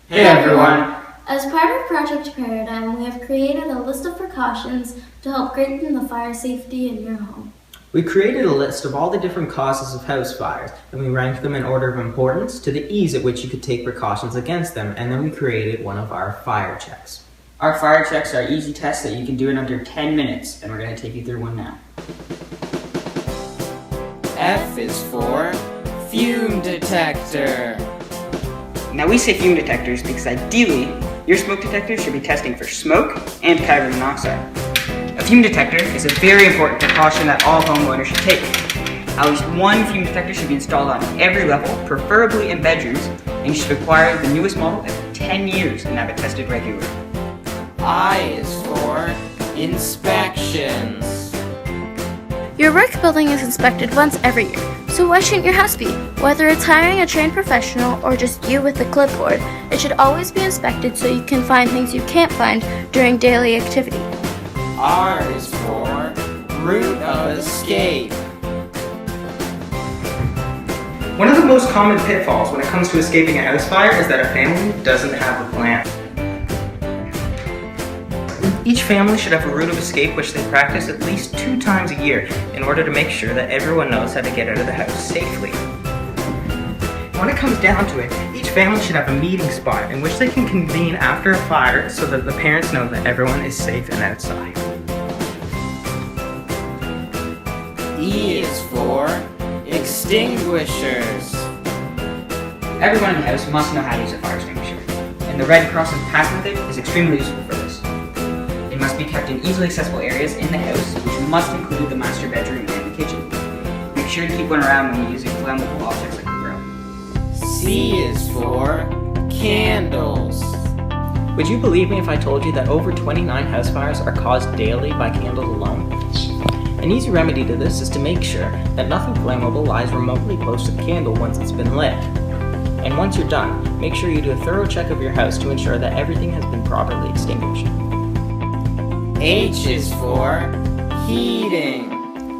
Hey everyone! As part of Project Paradigm, we have created a list of precautions to help greaten the fire safety in your home. We created a list of all the different causes of house fires, and we ranked them in order of importance to the ease at which you could take precautions against them, and then we created one of our fire checks. Our fire checks are easy tests that you can do in under 10 minutes, and we're going to take you through one now. F is for fume detector. Now we say fume detectors because ideally, your smoke detector should be testing for smoke and carbon monoxide. A fume detector is a very important precaution that all homeowners should take. At least one fume detector should be installed on every level, preferably in bedrooms, and you should acquire the newest model every 10 years and have it tested regularly. I is for inspections. Your work building is inspected once every year, so why shouldn't your house be? Whether it's hiring a trained professional or just you with a clipboard, it should always be inspected so you can find things you can't find during daily activity. R is for route of escape. One of the most common pitfalls when it comes to escaping a house fire is that a family doesn't have a plan. Each family should have a route of escape which they practice at least 2 times a year in order to make sure that everyone knows how to get out of the house safely. When it comes down to it, each family should have a meeting spot in which they can convene after a fire so that the parents know that everyone is safe and outside. E is for extinguishers. Everyone in the house must know how to use a fire extinguisher, and the Red Cross's pass method is extremely useful for this. It must be kept in easily accessible areas in the house, which must include the master bedroom and the kitchen. Make sure to keep one around when you're using flammable objects like a grill. C is for candles. Would you believe me if I told you that over 29 house fires are caused daily by candles alone? An easy remedy to this is to make sure that nothing flammable lies remotely close to the candle once it's been lit. And once you're done, make sure you do a thorough check of your house to ensure that everything has been properly extinguished. H is for heating.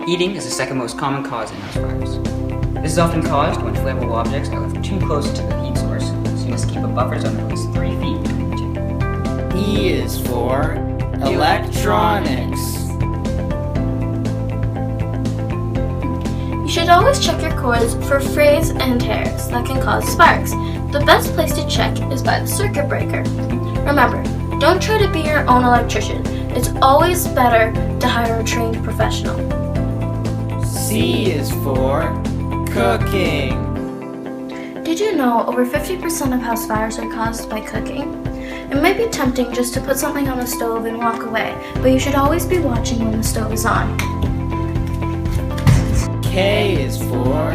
Heating is the second most common cause in house fires. This is often caused when flammable objects are left too close to the heat source, so you must keep a buffer zone of at least 3 feet between the two. E is for electronics. You should always check your cords for frays and tears that can cause sparks. The best place to check is by the circuit breaker. Remember, don't try to be your own electrician. It's always better to hire a trained professional. C is for cooking. Did you know over 50% of house fires are caused by cooking? It might be tempting just to put something on the stove and walk away, but you should always be watching when the stove is on. K is for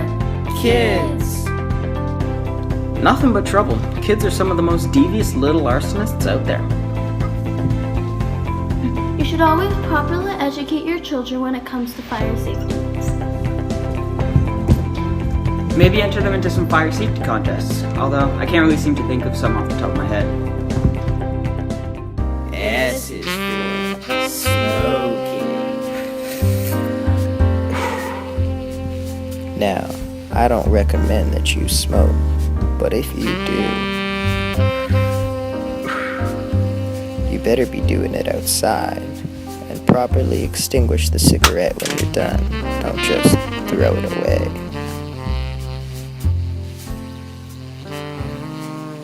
kids. Nothing but trouble. Kids are some of the most devious little arsonists out there. You should always properly educate your children when it comes to fire safety. Maybe enter them into some fire safety contests, although I can't really seem to think of some off the top of my head. S is for smoking. Now, I don't recommend that you smoke, but if you do, you better be doing it outside and properly extinguish the cigarette when you're done. Don't just throw it away.